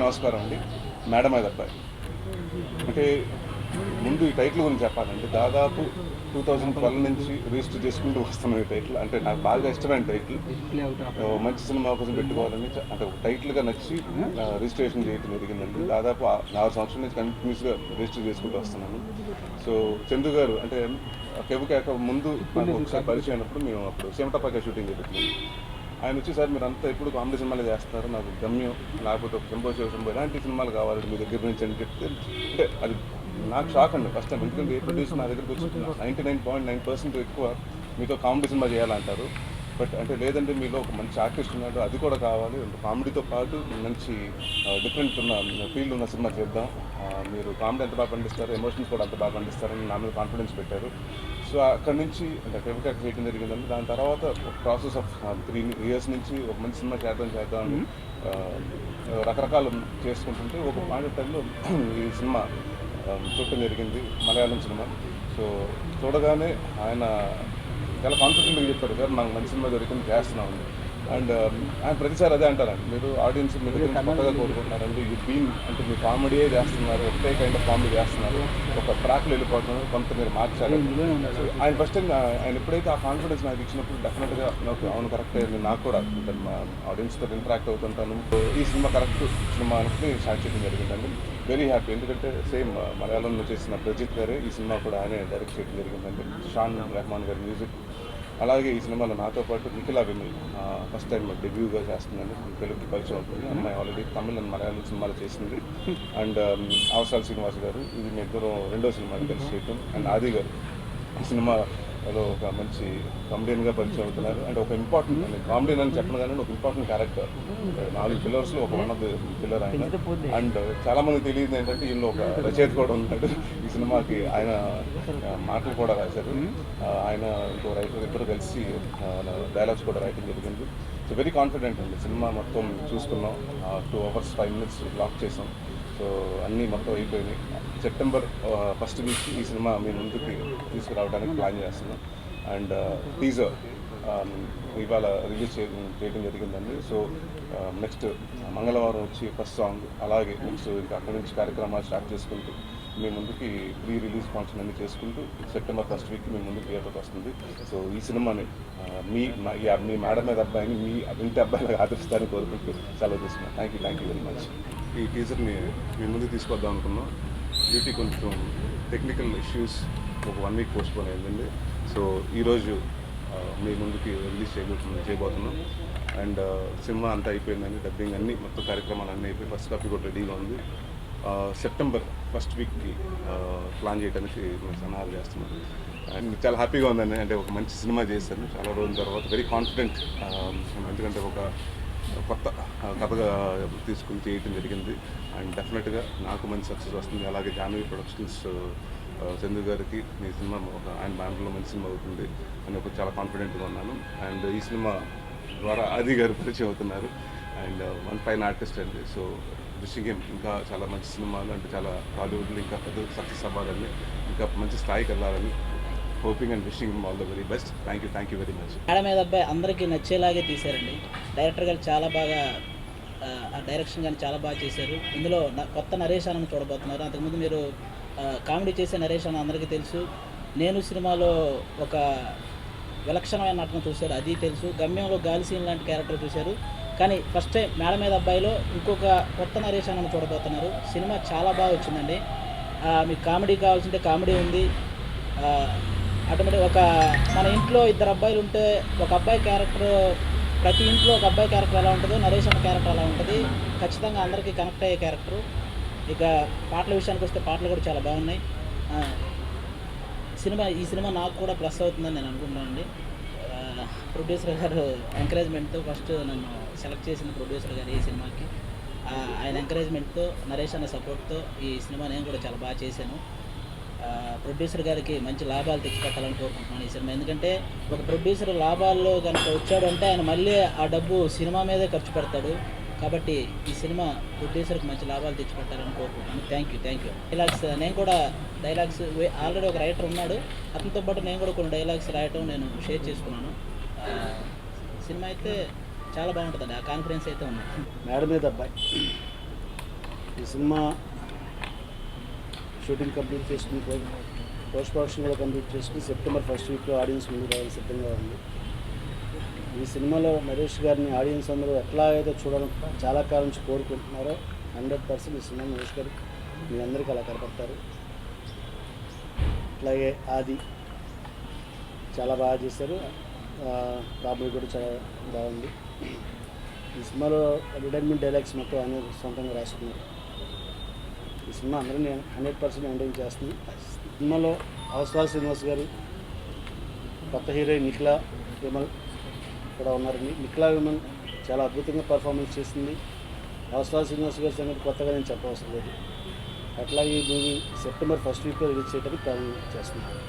నమస్కారం అండి. మేడం అది అబ్బాయి అంటే ముందు ఈ టైటిల్ గురించి చెప్పాలంటే దాదాపు 2012 నుంచి రిజిస్టర్ చేసుకుంటూ వస్తున్నాం. ఈ టైటిల్ అంటే నాకు బాగా ఇష్టమైన టైటిల్. మంచి సినిమా కోసం పెట్టుకోవాలని అంటే ఒక టైటిల్గా నచ్చి రిజిస్ట్రేషన్ చేయడం జరిగిందండి. దాదాపు 4 సంవత్సరాల నుంచి కంటిన్యూస్గా రిజిస్టర్ చేసుకుంటూ వస్తున్నాను. సో చందు గారు అంటే కెబుకేక ముందు నాకు ఒకసారి పరిచయం అయినప్పుడు మేము అప్పుడు సీమటపాక షూటింగ్ చేస్తున్నాం. ఆయన వచ్చి సార్ మీరు అంతా ఎప్పుడు కామెడీ సినిమాలు చేస్తారు, నాకు గమ్యం లేకపోతే ఒక శంభో ఇలాంటి సినిమాలు కావాలి మీ దగ్గర నుంచి అని చెప్తే అంటే అది నాకు షాక్ అండి ఫస్ట్ టైం. ఎందుకంటే ఏ ప్రొడ్యూసర్ నా దగ్గరికి వచ్చి 99.9% ఎక్కువ మీతో కామెడీ సినిమా చేయాలంటారు. బట్ అంటే లేదంటే మీలో ఒక మంచి ఆర్టిస్ట్ ఉన్నాడు, అది కూడా కావాలి, కామెడీతో పాటు మంచి డిఫరెంట్ ఉన్న ఫీల్డ్ ఉన్న సినిమా చేద్దాం, మీరు కామెడీ ఎంత బాగా పండిస్తారు, ఎమోషన్స్ కూడా అంత బాగా పండిస్తారని నా మీద కాన్ఫిడెన్స్ పెట్టారు. సో అక్కడి నుంచి అంటే ఫెబ్రికాట్ చేయడం జరిగిందండి. దాని తర్వాత ఒక ప్రాసెస్ ఆఫ్ 3 years నుంచి ఒక మంచి సినిమా చేద్దామని రకరకాలు చేసుకుంటుంటే ఒక పాయింట్ టైంలో ఈ సినిమా చూడటం జరిగింది, మలయాళం సినిమా. సో చూడగానే ఆయన చాలా కాన్ఫిడెంట్గా చెప్పారు, సార్ నాకు మంచి సినిమా దొరికింది చేస్తున్నామండి. అండ్ ఆయన ప్రతిసారి అదే అంటారండి, మీరు ఆడియన్స్ మీ దగ్గర కొత్తగా కోరుకుంటున్నారండి, యూ బీన్ అంటే మీరు కామెడీయే చేస్తున్నారు, ఒకటే కైండ్ ఆఫ్ కామెడీ చేస్తున్నారు, ఒక ట్రాక్లో వెళ్ళిపోతున్నారు, కొంత మీరు మార్చాలి. ఆయన ఫస్ట్ టైం ఆయన ఎప్పుడైతే ఆ కాన్ఫిడెన్స్ నాకు ఇచ్చినప్పుడు డెఫినెట్గా నాకు అవును కరెక్ట్ అయింది, నాకు కూడా మా ఆడియన్స్తో ఇంటరాక్ట్ అవుతుంటాను, ఈ సినిమా కరెక్ట్ సినిమా అని స్టార్ట్ చేయడం జరిగిందండి. వెరీ హ్యాపీ, ఎందుకంటే సేమ్ మలయాళంలో చేసిన ప్రజిత్ గారే ఈ సినిమా కూడా ఆయనే డైరెక్ట్ చేయడం జరిగిందండి. షాన్ రెహమాన్ గారి మ్యూజిక్. అలాగే ఈ సినిమాలో నాతో పాటు నిఖిలా విమల్ ఫస్ట్ టైం డెబ్యూగా చేస్తుందండి, తెలుగుకి పరిచయం అవుతుంది. అమ్మాయి ఆల్రెడీ తమిళ అండ్ మలయాళం సినిమాలు చేసింది. అండ్ అవసరాల శ్రీనివాస్ గారు, ఇది మీ ఇద్దరు రెండో సినిమా కలిసి చేయటం. అండ్ ఆది గారు ఈ సినిమాలో ఒక మంచి కామెడియన్గా పరిచయం అవుతున్నారు. అంటే ఒక ఇంపార్టెంట్ కామెడియన్ అని చెప్పడం కానీ ఒక ఇంపార్టెంట్ క్యారెక్టర్, 4 పిల్లర్స్లో ఒక వన్ ఆఫ్ ది పిల్లర్ ఆయన. అండ్ చాలామంది తెలియదు ఏంటంటే ఈయనలో ఒక రచయిత కూడా ఉన్నాడు ఈ సినిమాకి, ఆయన మాటలు కూడా రాశారు, ఆయన ఇంకో రైటర్ ఇద్దరు కలిసి డైలాగ్స్ కూడా రాయటం జరిగింది. సో వెరీ కాన్ఫిడెంట్ అండి. సినిమా మొత్తం చూసుకున్నాం, 2 hours 5 minutes లాక్ చేసాం. సో అన్నీ మొత్తం అయిపోయినాయి. సెప్టెంబర్ 1st వీక్ ఈ సినిమా మీ ముందుకి తీసుకురావడానికి ప్లాన్ చేస్తున్నాం. అండ్ టీజర్ ఇవాళ రిలీజ్ చేయడం జరిగిందండి. సో నెక్స్ట్ మంగళవారం వచ్చి ఫస్ట్ సాంగ్, అలాగే నెక్స్ట్ ఇంకా అక్కడి నుంచి కార్యక్రమాలు స్టార్ట్ చేసుకుంటూ మీ ముందుకి ప్రీ రిలీజ్ ఫంక్షన్ అన్ని చేసుకుంటూ సెప్టెంబర్ 1st వీక్ మీ ముందుకు థియేటర్కి వస్తుంది. సో ఈ సినిమాని మీ మేడం మీద అబ్బాయిని మీ ఇంటి అబ్బాయిలాగా ఆదరిస్తారని కోరుకుంటూ సెలవు తీసుకున్నాను. Thank you very much. ఈ టీజర్ని మీ ముందుకు తీసుకొద్దాం అనుకున్నాం. డ్యూటీ కొంచెం టెక్నికల్ ఇష్యూస్ ఒక 1 week పోస్ట్పోన్ అయిందండి. సో ఈరోజు మీ ముందుకి రిలీజ్ చేయబోతున్నాం. అండ్ సినిమా అంతా అయిపోయిందండి, డబ్బింగ్ అన్నీ మొత్తం కార్యక్రమాలు అన్నీ అయిపోయి ఫస్ట్ కాపీ కూడా రెడీగా ఉంది. సెప్టెంబర్ 1st వీక్కి ప్లాన్ చేయడానికి మేము సన్నాహాలు చేస్తున్నాం. అండ్ చాలా హ్యాపీగా ఉందండి, అంటే ఒక మంచి సినిమా చేశాను చాలా రోజుల తర్వాత. వెరీ కాన్ఫిడెంట్, ఎందుకంటే ఒక కొత్త కథగా తీసుకుని చేయటం జరిగింది. అండ్ డెఫినెట్గా నాకు మంచి సక్సెస్ వస్తుంది. అలాగే జాహ్నవి ప్రొడక్షన్స్ చందు గారికి ఈ సినిమా ఒక ఆయన బ్యానర్లో మంచి సినిమా అవుతుంది అని ఒక చాలా కాన్ఫిడెంట్గా ఉన్నాను. అండ్ ఈ సినిమా ద్వారా ఆది గారు పరిచయం అవుతున్నారు. అండ్ వన్ ఫైన్ ఆర్టిస్ట్ అండి. సో విషింగ్ ఇంకా చాలా మంచి సినిమాలు, అంటే చాలా టాలీవుడ్లో ఇంకా పెద్ద సక్సెస్ అవ్వాలని, ఇంకా మంచి స్థాయికి వెళ్ళాలని hoping and wishing all the very best. Thank you very much. Madam మీద అబ్బాయి అందరికీ నచ్చేలాగే తీశారండి. డైరెక్టర్ గారు చాలా బాగా డైరెక్షన్ కానీ చాలా బాగా చేశారు. ఇందులో కొత్త నరేషన్ను చూడబోతున్నారు. అంతకుముందు మీరు కామెడీ చేసే నరేషన్ అందరికీ తెలుసు. నేను సినిమాలో ఒక విలక్షణమైన నాటకం చూశారు, అది తెలుసు. గమ్యంలో గాలిసీన్ లాంటి క్యారెక్టర్ చూశారు. కానీ ఫస్ట్ టైం మేడం మీద అబ్బాయిలో ఇంకొక కొత్త నరేషన్ను చూడబోతున్నారు. సినిమా చాలా బాగా వచ్చిందండి. మీకు కామెడీ కావాల్సింటే కామెడీ ఉంది. ఆటోమేటిక్ ఒక మన ఇంట్లో 2 అబ్బాయిలు ఉంటే ఒక అబ్బాయి క్యారెక్టర్, ప్రతి ఇంట్లో ఒక అబ్బాయి క్యారెక్టర్ ఎలా ఉంటుందో నరేషన్ క్యారెక్టర్ అలా ఉంటుంది. ఖచ్చితంగా అందరికీ కనెక్ట్ అయ్యే క్యారెక్టరు. ఇక పాటల విషయానికి వస్తే పాటలు కూడా చాలా బాగున్నాయి. ఈ సినిమా నాకు కూడా ప్లస్ అవుతుందని నేను అనుకుంటున్నానండి. ప్రొడ్యూసర్ గారు ఎంకరేజ్మెంట్తో ఫస్ట్ నన్ను సెలెక్ట్ చేసిన ప్రొడ్యూసర్ గారు ఈ సినిమాకి, ఆయన ఎంకరేజ్మెంట్తో నరేష్ అన్న సపోర్ట్తో ఈ సినిమా నేను కూడా చాలా బాగా చేశాను. ప్రొడ్యూసర్ గారికి మంచి లాభాలు తెచ్చిపెట్టాలని కోరుకుంటున్నాను ఈ సినిమా. ఎందుకంటే ఒక ప్రొడ్యూసర్ లాభాల్లో కనుక వచ్చాడంటే ఆయన మళ్ళీ ఆ డబ్బు సినిమా మీదే ఖర్చు పెడతాడు. కాబట్టి ఈ సినిమా ప్రొడ్యూసర్కి మంచి లాభాలు తెచ్చిపెట్టాలని కోరుకుంటున్నాను. Thank you. డైలాగ్స్ నేను కూడా డైలాగ్స్ ఆల్రెడీ ఒక రైటర్ ఉన్నాడు, అతనితో పాటు నేను కూడా కొన్ని డైలాగ్స్ రాయటం నేను షేర్ చేసుకున్నాను. సినిమా అయితే చాలా బాగుంటుందండి, ఆ కాన్ఫిడెన్స్ అయితే ఉంది. మేడం మీద అబ్బాయి ఈ సినిమా షూటింగ్ కంప్లీట్ చేసుకుని పోస్ట్ ప్రొడక్షన్ కూడా కంప్లీట్ చేసుకుని సెప్టెంబర్ 1st వీక్లో ఆడియన్స్ ముందుకు రావడం సిద్ధంగా ఉంది. ఈ సినిమాలో నరేష్ గారిని ఆడియన్స్ అందరూ ఎట్లా అయితే చూడడం చాలా కాలం నుంచి కోరుకుంటున్నారో 100% ఈ సినిమా నరేష్ గారు మీ అందరికీ అలా కనపడతారు. అట్లాగే ఆది చాలా బాగా చేశారు, కామెడీ కూడా చాలా బాగుంది. ఈ సినిమాలో రిటైర్మెంట్ డైలాగ్స్ మొత్తం ఆయన సొంతంగా రాసుకున్నారు. ఈ సినిమా అందరినీ 100% ఎంటర్టైన్ చేస్తుంది. సినిమాలో అవసరాల శ్రీనివాస్ గారు, కొత్త హీరోయిన్ నిఖిలా విమల్ కూడా ఉన్నారండి. నిఖిలా విమల్ చాలా అద్భుతంగా పర్ఫార్మెన్స్ చేసింది. అవసరాల శ్రీనివాస్ గారి సంగతి కొత్తగా నేను చెప్పవసరం లేదు. అట్లాగే ఈ మూవీ సెప్టెంబర్ 1st వీక్లో రిలీజ్ చేయడానికి ప్లాన్ చేస్తున్నాను.